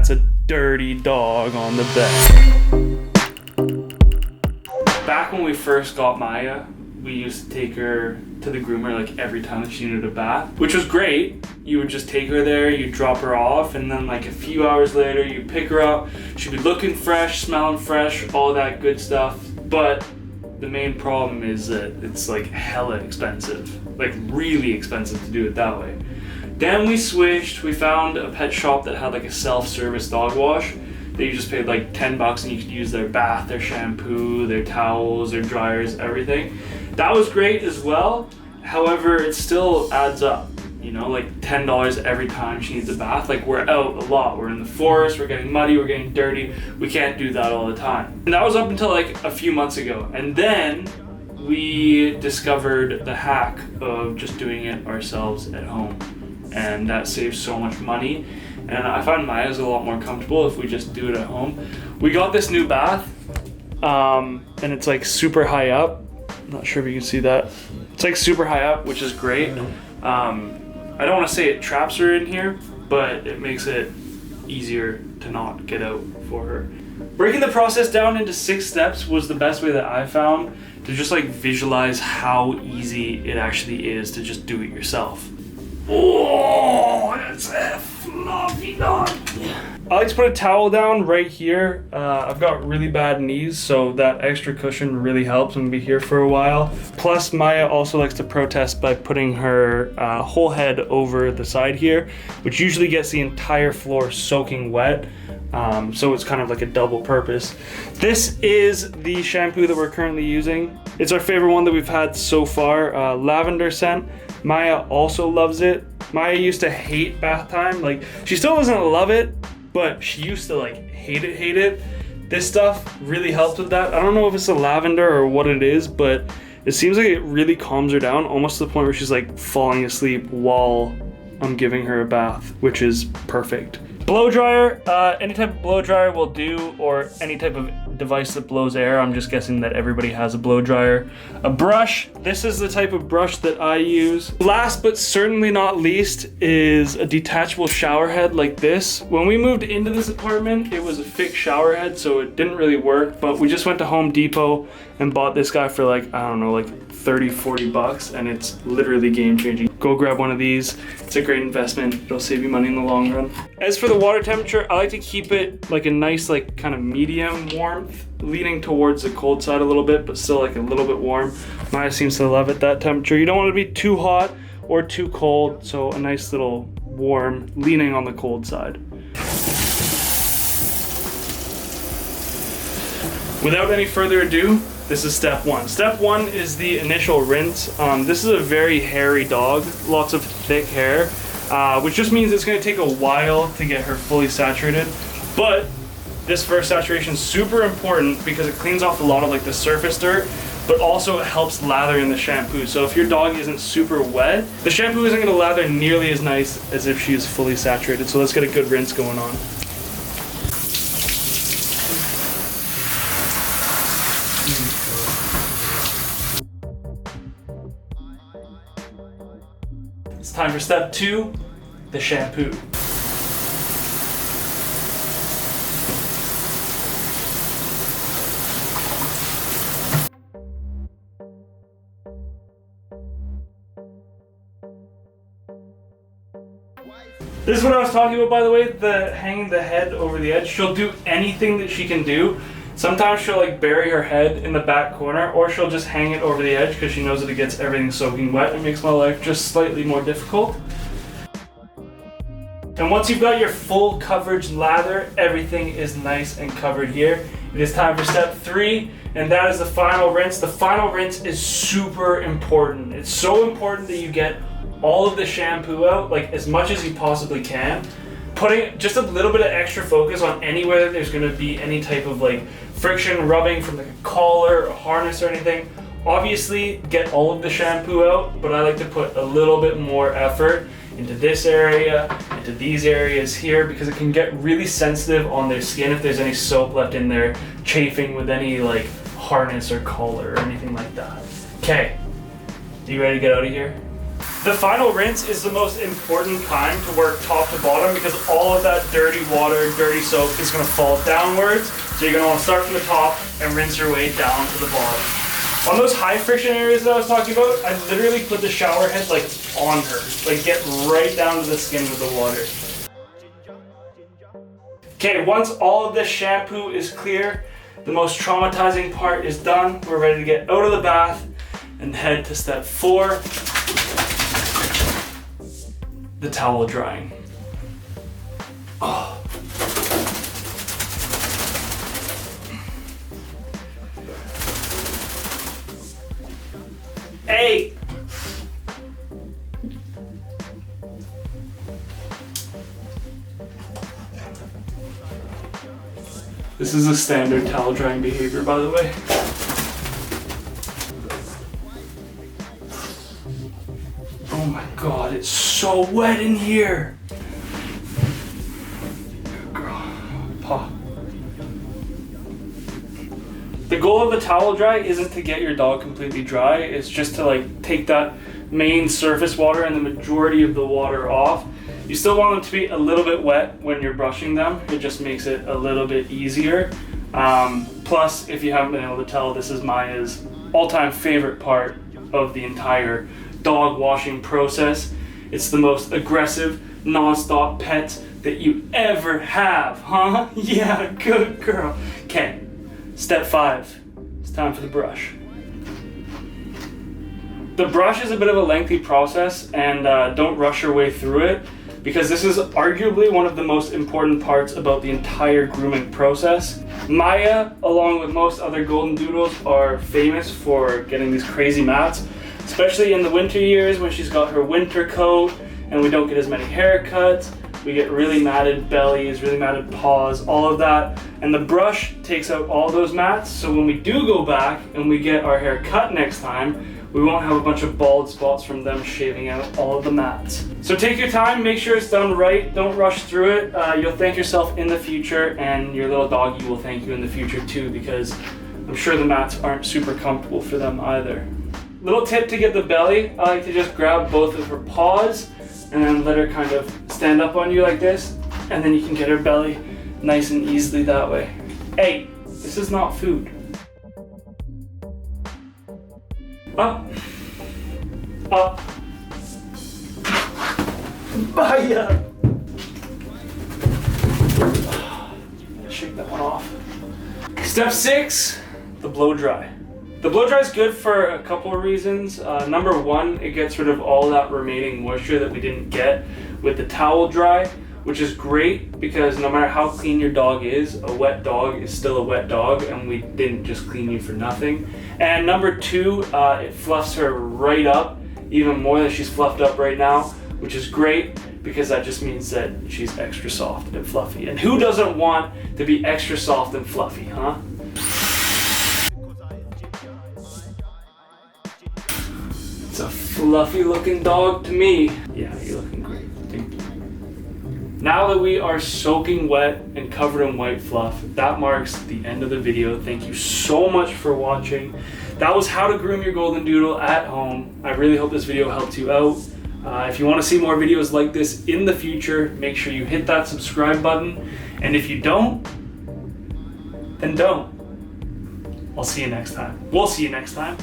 that's a dirty dog on the bed. Back when we first got Maya, we used to take her to the groomer like every time that she needed a bath, which was great. You would just take her there, you drop her off, and then like a few hours later you pick her up. She'd be looking fresh, smelling fresh, all that good stuff. But the main problem is that it's like hella expensive, like really expensive to do it that way. Then we switched, we found a pet shop that had like a self-service dog wash. They just paid like $10 and you could use their bath, their shampoo, their towels, their dryers, everything. That was great as well. However, it still adds up, you know, like $10 every time she needs a bath. Like we're out a lot, we're in the forest, we're getting muddy, we're getting dirty. We can't do that all the time. And that was up until like a few months ago. And then we discovered the hack of just doing it ourselves at home. And that saves so much money. And I find Maya's a lot more comfortable if we just do it at home. We got this new bath, and it's like super high up. I'm not sure if you can see that. It's like super high up, which is great. I don't want to say it traps her in here, but it makes it easier to not get out for her. Breaking the process down into 6 steps was the best way that I found to just like visualize how easy it actually is to just do it yourself. Oh, that's a fluffy dog. I like to put a towel down right here. I've got really bad knees, so that extra cushion really helps. I'm gonna be here for a while. Plus, Maya also likes to protest by putting her whole head over the side here, which usually gets the entire floor soaking wet. So it's kind of like a double purpose. This is the shampoo that we're currently using. It's our favorite one that we've had so far, lavender scent. Maya also loves it. Maya used to hate bath time. Like, she still doesn't love it, but she used to like hate it. This stuff really helps with that. I don't know if it's the lavender or what it is, but it seems like it really calms her down, almost to the point where she's like falling asleep while I'm giving her a bath, which is perfect. Blow dryer, any type of blow dryer will do, or any type of device that blows air. I'm just guessing that everybody has a blow dryer. A brush, this is the type of brush that I use. Last but certainly not least is a detachable shower head like this. When we moved into this apartment, it was a fixed shower head, so it didn't really work, but we just went to Home Depot and bought this guy for like, I don't know, like 30-40 bucks, and it's literally game changing. Go grab one of these. It's a great investment. It'll save you money in the long run. As for the water temperature, I like to keep it like a nice, like kind of medium warmth, leaning towards the cold side a little bit, but still like a little bit warm. Maya seems to love it, that temperature. You don't want it to be too hot or too cold, so a nice little warm, leaning on the cold side. Without any further ado, this is step 1. Step 1 is the initial rinse. This is a very hairy dog, lots of thick hair, which just means it's gonna take a while to get her fully saturated. But this first saturation is super important because it cleans off a lot of like the surface dirt, but also it helps lather in the shampoo. So if your dog isn't super wet, the shampoo isn't gonna lather nearly as nice as if she is fully saturated. So let's get a good rinse going on. It's time for step 2, the shampoo. This is what I was talking about, by the way, the hanging the head over the edge. She'll do anything that she can do. Sometimes she'll like bury her head in the back corner, or she'll just hang it over the edge because she knows that it gets everything soaking wet. It makes my life just slightly more difficult. And once you've got your full coverage lather, everything is nice and covered here. It is time for step 3, and that is the final rinse. The final rinse is super important. It's so important that you get all of the shampoo out, like as much as you possibly can. Putting just a little bit of extra focus on anywhere that there's gonna be any type of like friction, rubbing from like a collar or harness or anything. Obviously, get all of the shampoo out, but I like to put a little bit more effort into this area, into these areas here, because it can get really sensitive on their skin if there's any soap left in there, chafing with any like harness or collar or anything like that. Okay, you ready to get out of here? The final rinse is the most important time to work top to bottom because all of that dirty water, dirty soap is going to fall downwards. So you're going to want to start from the top and rinse your way down to the bottom. On those high friction areas that I was talking about, I literally put the shower head like on her, like get right down to the skin with the water. Okay, once all of this shampoo is clear, the most traumatizing part is done. We're ready to get out of the bath and head to step 4, the towel drying. Oh. Hey! This is a standard towel drying behavior, by the way. Oh my god, it's so wet in here! Good girl. Paw. The goal of the towel dry isn't to get your dog completely dry, it's just to like take that main surface water and the majority of the water off. You still want them to be a little bit wet when you're brushing them. It just makes it a little bit easier. Plus, if you haven't been able to tell, this is Maya's all-time favorite part of the entire dog washing process. It's the most aggressive, non-stop pet that you ever have, huh? Yeah, good girl. Okay, step 5. It's time for the brush. The brush is a bit of a lengthy process, and don't rush your way through it, because this is arguably one of the most important parts about the entire grooming process. Maya, along with most other Goldendoodles, are famous for getting these crazy mats, especially in the winter years when she's got her winter coat and we don't get as many haircuts. We get really matted bellies, really matted paws, all of that. And the brush takes out all those mats, so when we do go back and we get our hair cut next time, we won't have a bunch of bald spots from them shaving out all of the mats. So take your time, make sure it's done right, don't rush through it. You'll thank yourself in the future, and your little doggy will thank you in the future too, because I'm sure the mats aren't super comfortable for them either. Little tip to get the belly, I like to just grab both of her paws and then let her kind of stand up on you like this, and then you can get her belly nice and easily that way. Hey, this is not food. Up, up, Maya. Shake that one off. Step 6, the blow dry. The blow dry is good for a couple of reasons. Number 1, it gets rid of all that remaining moisture that we didn't get with the towel dry, which is great because no matter how clean your dog is, a wet dog is still a wet dog, and we didn't just clean you for nothing. And number 2, it fluffs her right up, even more than she's fluffed up right now, which is great because that just means that she's extra soft and fluffy. And who doesn't want to be extra soft and fluffy, huh? It's a fluffy looking dog to me. Yeah, you're looking great. Thank you. Now that we are soaking wet and covered in white fluff, that marks the end of the video. Thank you so much for watching. That was how to groom your Goldendoodle at home. I really hope this video helped you out. If you want to see more videos like this in the future, make sure you hit that subscribe button. And if you don't, then don't. I'll see you next time. We'll see you next time.